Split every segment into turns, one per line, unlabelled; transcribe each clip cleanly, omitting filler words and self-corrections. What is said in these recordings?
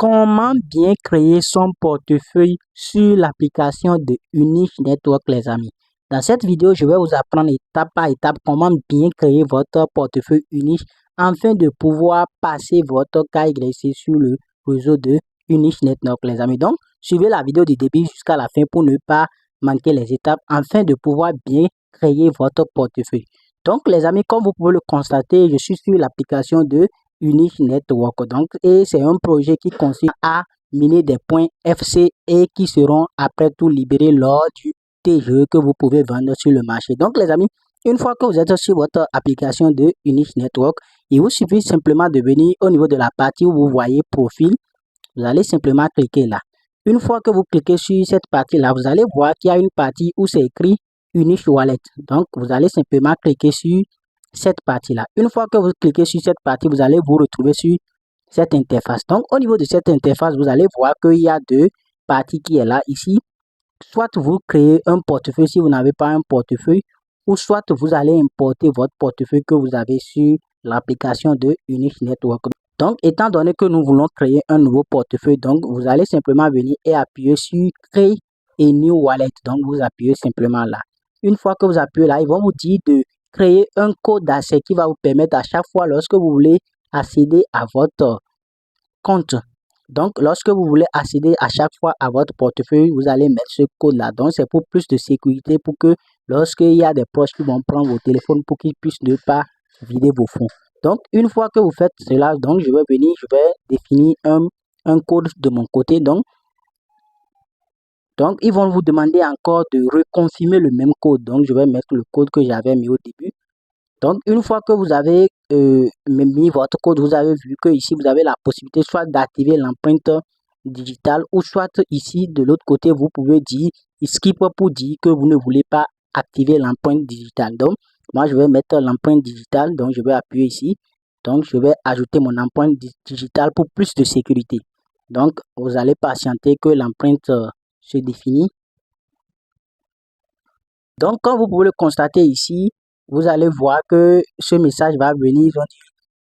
Comment bien créer son portefeuille sur l'application de Unique Network, les amis? Dans cette vidéo, je vais vous apprendre étape par étape comment bien créer votre portefeuille Unique afin de pouvoir passer votre KYC sur le réseau de Unique Network, les amis. Donc, suivez la vidéo du début jusqu'à la fin pour ne pas manquer les étapes afin de pouvoir bien créer votre portefeuille. Donc, les amis, comme vous pouvez le constater, je suis sur l'application de Unique Network. Donc, et c'est un projet qui consiste à miner des points FC et qui seront après tout libérés lors du TGE que vous pouvez vendre sur le marché. Donc, les amis, une fois que vous êtes sur votre application de Unique Network, il vous suffit simplement de venir au niveau de la partie où vous voyez profil. Vous allez simplement cliquer là. Une fois que vous cliquez sur cette partie-là, vous allez voir qu'il y a une partie où c'est écrit Unique Wallet. Donc, vous allez simplement cliquer sur cette partie-là. Une fois que vous cliquez sur cette partie, vous allez vous retrouver sur cette interface. Donc, au niveau de cette interface, vous allez voir qu'il y a deux parties qui est là ici. Soit vous créez un portefeuille si vous n'avez pas un portefeuille, ou soit vous allez importer votre portefeuille que vous avez sur l'application de Unique Network. Donc, étant donné que nous voulons créer un nouveau portefeuille, donc vous allez simplement venir et appuyer sur Créer a New Wallet. Donc, vous appuyez simplement là. Une fois que vous appuyez là, ils vont vous dire de créer un code d'accès qui va vous permettre à chaque fois lorsque vous voulez accéder à votre compte. Donc, lorsque vous voulez accéder à chaque fois à votre portefeuille, vous allez mettre ce code-là. Donc, c'est pour plus de sécurité, pour que lorsqu'il y a des proches qui vont prendre vos téléphones pour qu'ils puissent ne pas vider vos fonds. Donc, une fois que vous faites cela, donc je vais venir, je vais définir un code de mon côté. Donc, ils vont vous demander encore de reconfirmer le même code. Donc, je vais mettre le code que j'avais mis au début. Donc, une fois que vous avez mis votre code, vous avez vu que ici, vous avez la possibilité soit d'activer l'empreinte digitale ou soit ici, de l'autre côté, vous pouvez dire skip pour dire que vous ne voulez pas activer l'empreinte digitale. Donc, moi, je vais mettre l'empreinte digitale. Donc, je vais appuyer ici. Donc, je vais ajouter mon empreinte digitale pour plus de sécurité. Donc, vous allez patienter que l'empreinte se définit. Donc, comme vous pouvez le constater ici, vous allez voir que ce message va venir,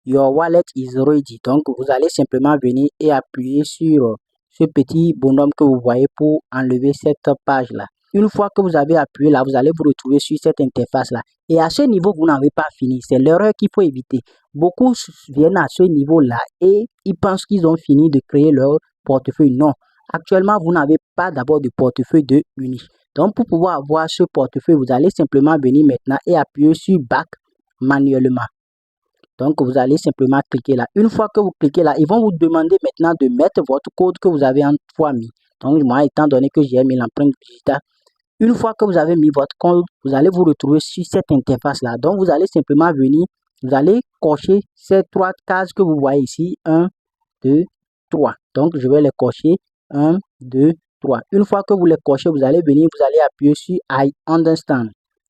Your wallet is ready. Donc, vous allez simplement venir et appuyer sur ce petit bonhomme que vous voyez pour enlever cette page-là. Une fois que vous avez appuyé là, vous allez vous retrouver sur cette interface-là. Et à ce niveau, vous n'avez pas fini. C'est l'erreur qu'il faut éviter. Beaucoup viennent à ce niveau-là et ils pensent qu'ils ont fini de créer leur portefeuille. Non. Actuellement, vous n'avez pas d'abord de portefeuille de Unique. Donc, pour pouvoir avoir ce portefeuille, vous allez simplement venir maintenant et appuyer sur Back manuellement. Donc, vous allez simplement cliquer là. Une fois que vous cliquez là, ils vont vous demander maintenant de mettre votre code que vous avez en fois mis. Donc, moi, étant donné que j'ai mis l'empreinte digitale, une fois que vous avez mis votre code, vous allez vous retrouver sur cette interface-là. Donc, vous allez simplement venir, vous allez cocher ces trois cases que vous voyez ici. 1, 2, 3. Donc, je vais les cocher. 1, 2, 3. Une fois que vous les cochez, vous allez venir, vous allez appuyer sur I understand.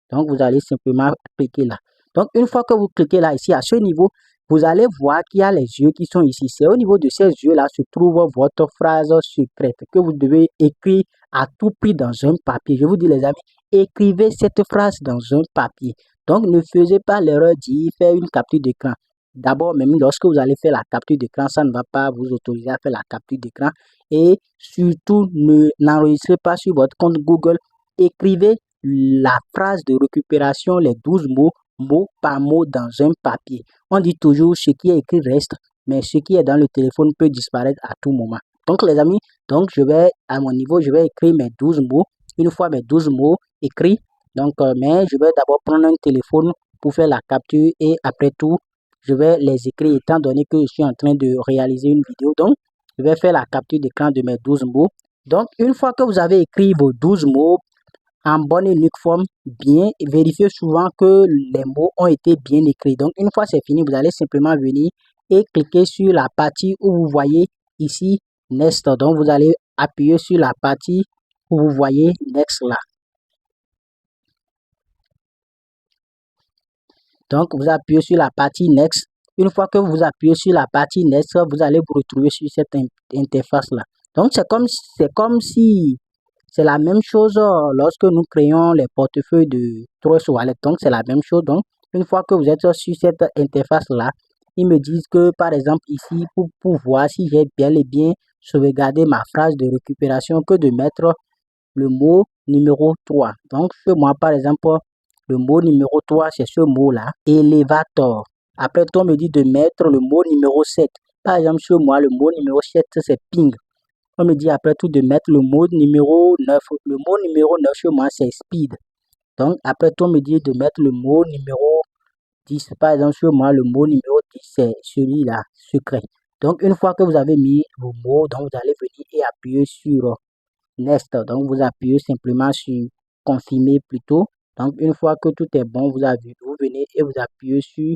Donc, vous allez simplement cliquer là. Donc, une fois que vous cliquez là, ici, à ce niveau, vous allez voir qu'il y a les yeux qui sont ici. C'est au niveau de ces yeux-là se trouve votre phrase secrète que vous devez écrire à tout prix dans un papier. Je vous dis, les amis, écrivez cette phrase dans un papier. Donc, ne faisez pas l'erreur d'y faire une capture d'écran. D'abord, même lorsque vous allez faire la capture d'écran, ça ne va pas vous autoriser à faire la capture d'écran. Et surtout, n'enregistrez pas sur votre compte Google. Écrivez la phrase de récupération, les 12 mots, mot par mot dans un papier. On dit toujours ce qui est écrit reste, mais ce qui est dans le téléphone peut disparaître à tout moment. Donc, les amis, donc je vais, à mon niveau, je vais écrire mes 12 mots. Une fois mes 12 mots écrits, donc, mais je vais d'abord prendre un téléphone pour faire la capture et après tout, je vais les écrire étant donné que je suis en train de réaliser une vidéo. Donc, je vais faire la capture d'écran de mes 12 mots. Donc, une fois que vous avez écrit vos 12 mots en bonne et unique forme, bien, vérifiez souvent que les mots ont été bien écrits. Donc, une fois c'est fini, vous allez simplement venir et cliquer sur la partie où vous voyez ici Next. Donc, vous allez appuyer sur la partie où vous voyez Next là. Donc, vous appuyez sur la partie Next. Une fois que vous appuyez sur la partie Next, vous allez vous retrouver sur cette interface-là. Donc, c'est comme si c'est la même chose lorsque nous créons les portefeuilles de Trust Wallet. Donc, c'est la même chose. Donc, une fois que vous êtes sur cette interface-là, ils me disent que, par exemple, ici, pour voir si j'ai bien et bien sauvegarder ma phrase de récupération que de mettre le mot numéro 3. Donc, chez moi, par exemple, le mot numéro 3, c'est ce mot-là, élévateur. Après, on me dit de mettre le mot numéro 7. Par exemple, chez moi, le mot numéro 7, c'est ping. On me dit après tout de mettre le mot numéro 9. Le mot numéro 9 chez moi, c'est speed. Donc, après tout, on me dit de mettre le mot numéro 10. Par exemple, chez moi, le mot numéro 10, c'est celui-là, secret. Donc, une fois que vous avez mis le mot, donc vous allez venir et appuyer sur Next. Donc, vous appuyez simplement sur confirmer plutôt. Donc, une fois que tout est bon, vous venez et vous appuyez sur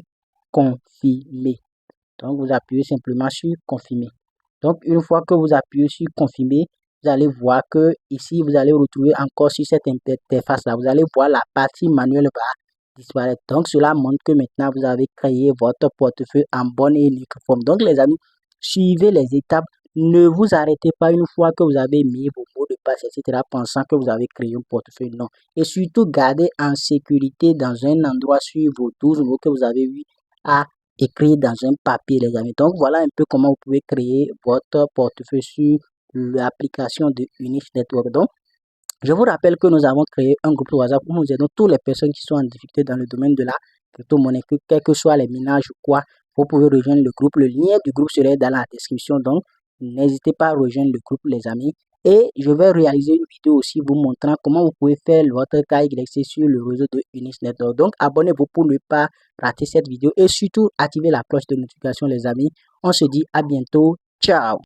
confirmer. Donc, vous appuyez simplement sur confirmer. Donc, une fois que vous appuyez sur confirmer, vous allez voir que ici, vous allez retrouver encore sur cette interface-là. Vous allez voir la partie manuelle va disparaître. Donc, cela montre que maintenant, vous avez créé votre portefeuille en bonne et unique forme. Donc, les amis, suivez les étapes. Ne vous arrêtez pas une fois que vous avez mis vos mots de passe, etc., pensant que vous avez créé un portefeuille. Non. Et surtout, gardez en sécurité dans un endroit sur vos 12 mots que vous avez eu à écrire dans un papier, les amis. Donc, voilà un peu comment vous pouvez créer votre portefeuille sur l'application de Unix Network. Donc, je vous rappelle que nous avons créé un groupe WhatsApp où nous aidons toutes les personnes qui sont en difficulté dans le domaine de la crypto-monnaie, quels que soient les minages ou quoi. Vous pouvez rejoindre le groupe. Le lien du groupe serait dans la description. Donc, n'hésitez pas à rejoindre le groupe, les amis. Et je vais réaliser une vidéo aussi vous montrant comment vous pouvez faire votre KYC sur le réseau de Unix Network. Donc, abonnez-vous pour ne pas rater cette vidéo et surtout activez la cloche de notification, les amis. On se dit à bientôt. Ciao!